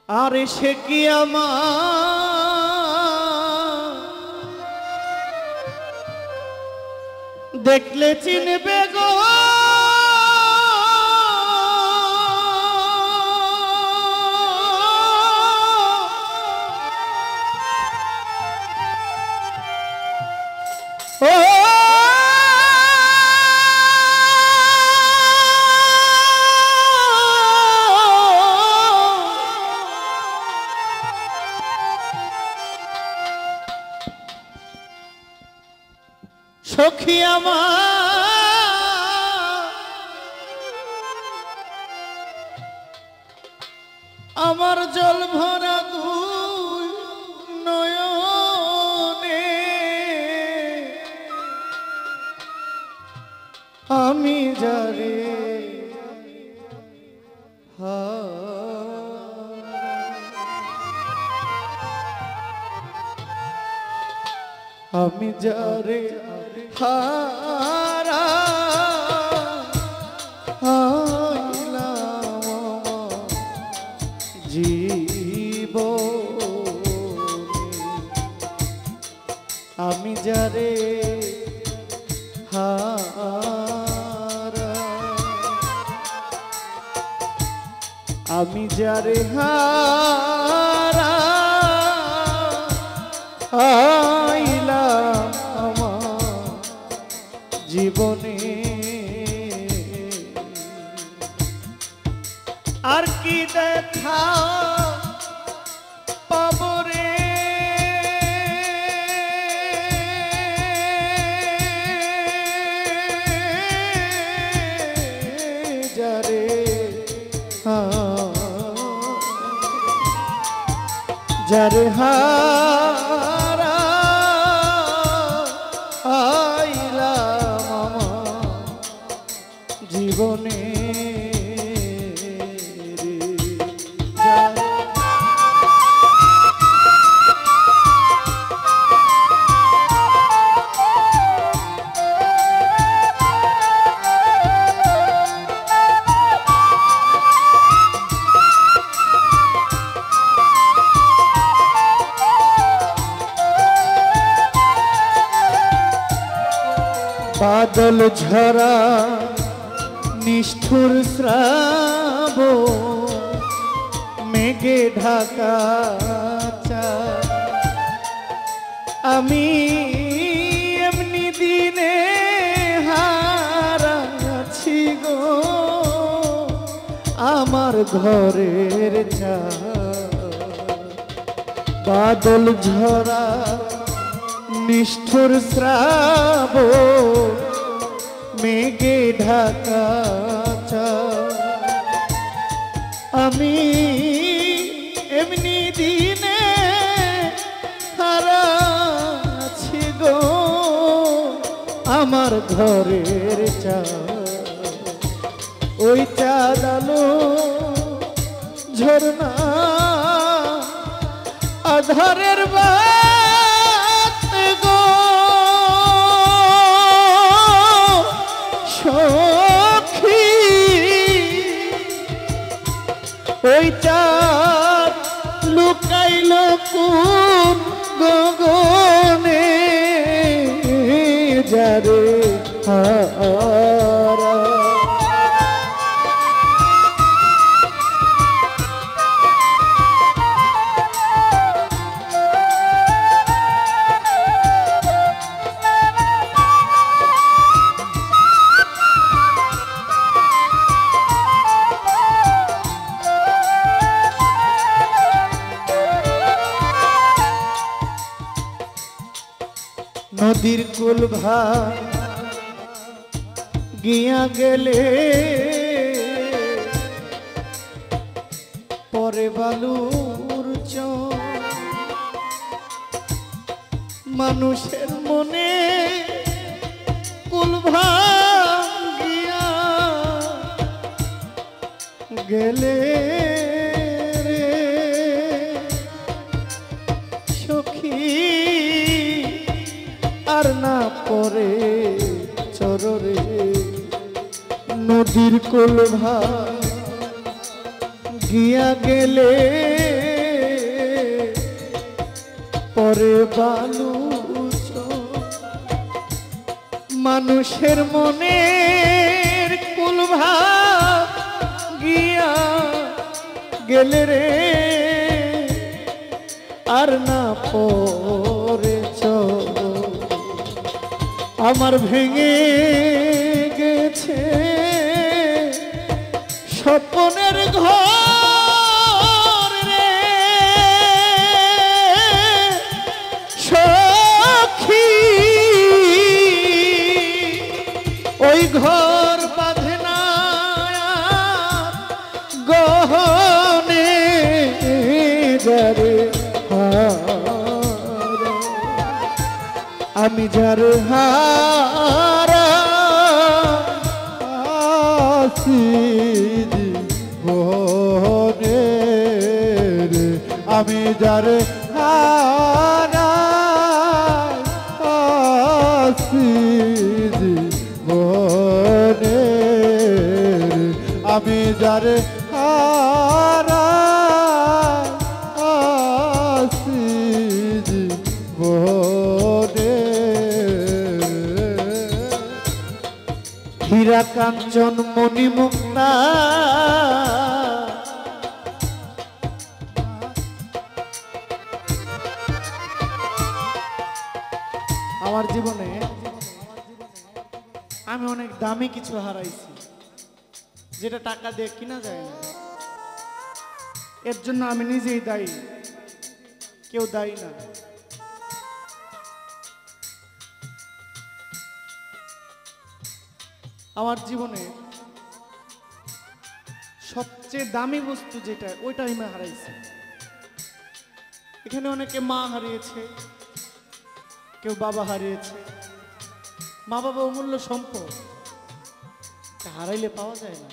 আরে সে কি আমার দেখলে চিনবে গো সখী আমার জল ভরা দুই নয়নে আমি যারে আমি যারে হারা জীব আমি যারে হারা আমি যারে হারা আইলাম আমার জীবনে আর কি দেখা পাবো রে যারে যারে হারা আইলাম আমার জীবনে বাদল ঝরা নিষ্ঠুর শ্রাব মেঘে ঢাকা আমি এমনি দিনে হারাছি গো আমার ঘরের বাদল ঝরা নিষ্ঠুর শ্রাব মেঘে ঢাকা আমি এমনি দিনে হারাছি গো আমার ঘরের ওই চাঁদ আলো ঝরনা আধারের সখী ওই চাঁদ লুকাইল কোন গগনে যারে হারা নদীর কুল গিয়া গেলে পরে বালুর মানুষের মনে কুল গিয়া গেলে আর না পরে চররে নদীর কোল গিয়া গেলে রে বালু মানুষের মনের কুলভাব গিয়া গেলে রে আর না পড়েছ আমার ভেঙে গেছে স্বপ্নের ঘর রে সখী ওই ঘর বাঁধে না গহনে যারে আমি যার হারা আসি জীবনে রে আমি যার হারা আসি জীবনে রে আমি যার হারা আসি জীবনে হীরা কাঞ্চন মণি মুক্তা আমার জীবনে আমি অনেক দামি কিছু হারাইছি যেটা টাকা দিয়ে কিনা যায় না এর জন্য আমি নিজেই দায়ী কেউ দায়ী না আমার জীবনে সবচেয়ে দামি বস্তু যেটা ওইটা আমি হারাইছি এখানে অনেকে মা হারিয়েছে কেউ বাবা হারিয়েছে মা বাবা অমূল্য সম্পদ হারাইলে পাওয়া যায় না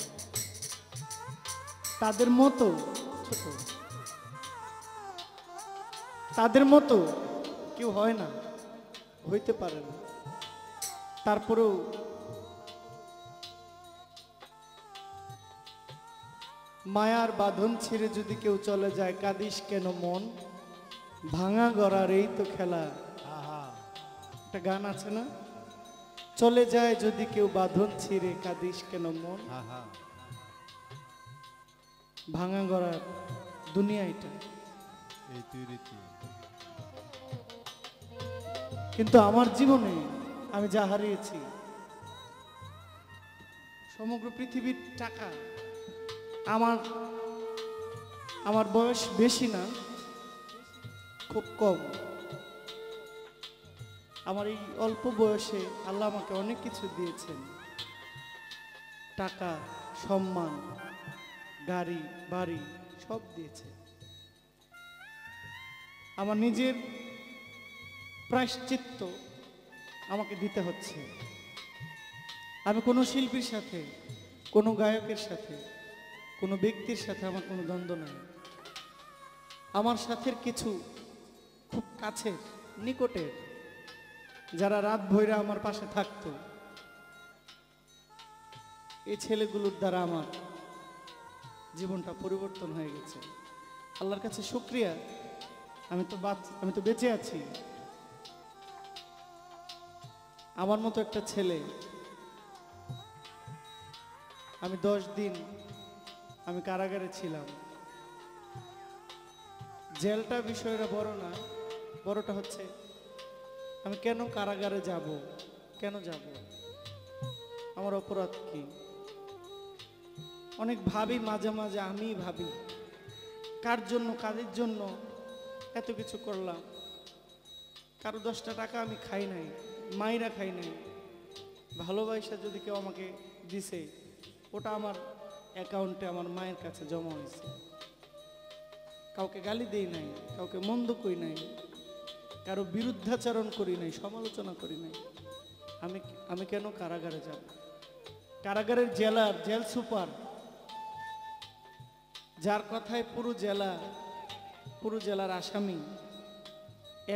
তাদের মতো ছোট তাদের মতো কেউ হয় না হইতে পারে না তারপরেও মায়ার বাঁধন ছিঁড়ে যদি কেউ চলে যায় কাঁদিস কেন মন ভাঙা গড়ার এই তো খেলা একটা গান আছে না চলে যায় যদি কেউ বাঁধন ছিঁড়ে কাঁদিস কেন মন ভাঙা গড়ার দুনিয়া এটা কিন্তু আমার জীবনে আমি যা হারিয়েছি সমগ্র পৃথিবীর টাকা আমার বয়স বেশি না খুব কম আমার এই অল্প বয়সে আল্লাহ আমাকে অনেক কিছু দিয়েছেন টাকা সম্মান গাড়ি বাড়ি সব দিয়েছে আমার নিজের প্রায়শ্চিত্ত আমাকে দিতে হচ্ছে আমি কোনো শিল্পীর সাথে কোনো গায়কের সাথে কোনো ব্যক্তির সাথে আমার কোনো দ্বন্দ্ব নাই আমার সাথে কিছু খুব কাছের নিকটের যারা রাত ভৈরা আমার পাশে থাকতো এই ছেলেগুলোর দ্বারা আমার জীবনটা পরিবর্তন হয়ে গেছে আল্লাহর কাছে শুকরিয়া আমি তো বেঁচে আছি আমার মতো একটা ছেলে আমি 10 দিন আমি কারাগারে ছিলাম জেলটা বিষয়টা বড় না বড়টা হচ্ছে আমি কেন কারাগারে যাব কেন যাব আমার অপরাধ কি অনেক ভাবি মাঝে মাঝে আমি ভাবি কার জন্য কাদের জন্য এত কিছু করলাম কারো 10টা টাকা আমি খাই নাই মাইরা খাই নাই ভালোবাসা যদি কেউ আমাকে দিছে ওটা আমার অ্যাকাউন্টে আমার মায়ের কাছে জমা হয়েছে কাউকে গালি দেই নাই কাউকে মন্দ কই নাই কারো বিরুদ্ধাচরণ করি নাই সমালোচনা করি নাই আমি কেন কারাগারে যাব কারাগারের জেল সুপার যার কথায় পুরো জেলার আসামি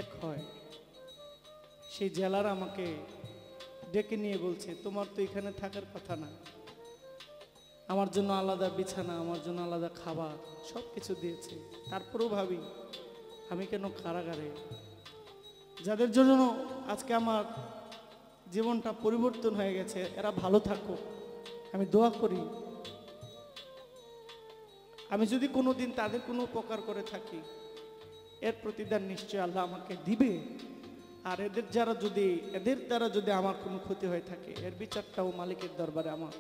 এক হয় সেই জেলার আমাকে ডেকে নিয়ে বলছে তোমার তো এখানে থাকার কথা না আমার জন্য আলাদা বিছানা আমার জন্য আলাদা খাবার সব কিছু দিয়েছে তারপরেও ভাবি আমি কেন কারাগারে যাদের জন্য আজকে আমার জীবনটা পরিবর্তন হয়ে গেছে, এরা ভালো থাকুক আমি দোয়া করি। আমি যদি কোনোদিন তাদের কোনো উপকার করে থাকি, এর প্রতিদান নিশ্চয় আল্লাহ আমাকে দিবে। আর এদের দ্বারা যদি আমার কোনো ক্ষতি হয়ে থাকে, এর বিচারটাও মালিকের দরবারে আমার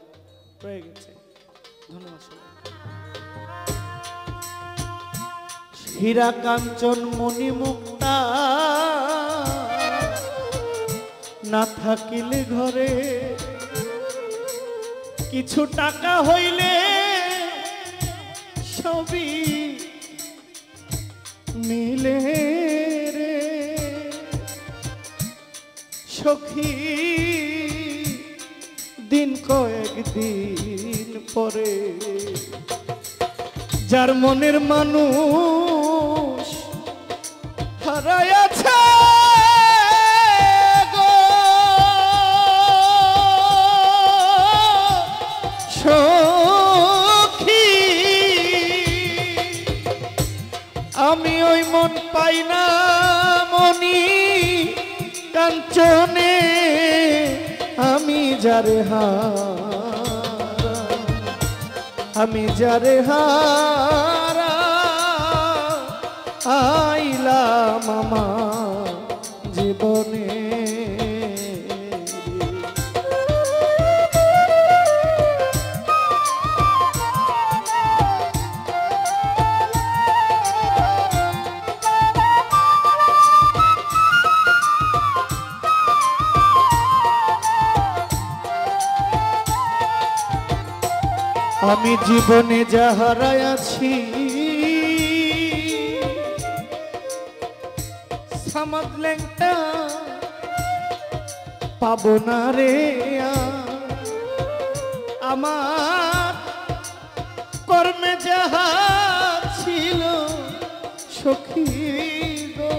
রয়ে গেছে। ধন্যবাদ সবাই। হীরা কাঞ্চন মণি মুক্তা না থাকিলে ঘরে, কিছু টাকা হইলে সবই মিলে রে সখী। দিন কয়েকদিন পরে যার মনের মানুষ হারাইয়াছে গো সখী, আমি ওই মন পাই না মনি কাঞ্চনে, আমি যারে হারা আইলাম আমার জীবনে। আমি জীবনে যা হারাইয়াছি সামাদ লেংটা পাবো না রে। আমার কর্মে যাহা ছিল সখী গো,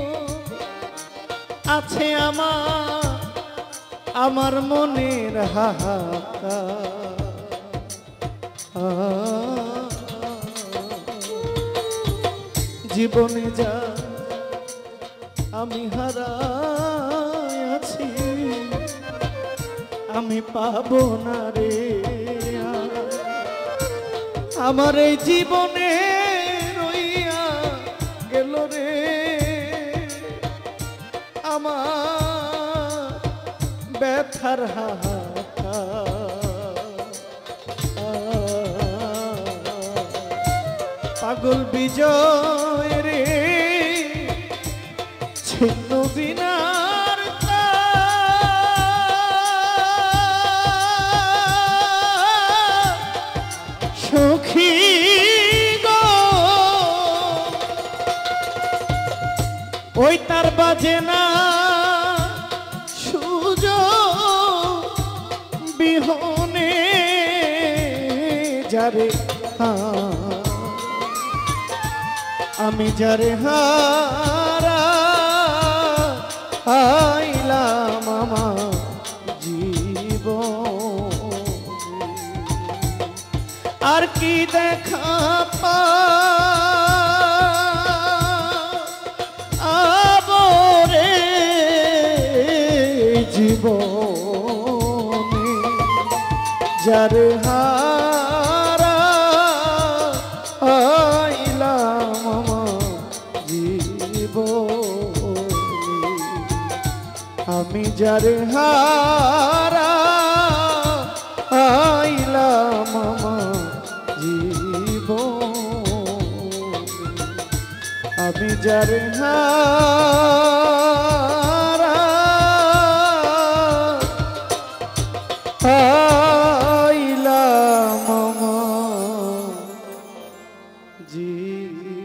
আছে আমার মনের হাহাকার। জীবনে যা আমি হারাইয়াছি, আমি পাবো না রে। আমার এই জীবনে রইয়া গেল রে আমার ব্যথার হাহাকার। পাগল বিজয় রে ছিন্ন বিনার সখী গো, ওই তার বাজে না সুযোগ বিহনে যারে আমি যারে হারা আইলাম আমার জীবন। আর কি দেখা পাবো রে জীবনে, যারে হারা আইলাম আমার জীবনে। আমি যারে হারা আইলাম আমার জীবনে, আমি যারে হারা আইলাম আমার জীবনে।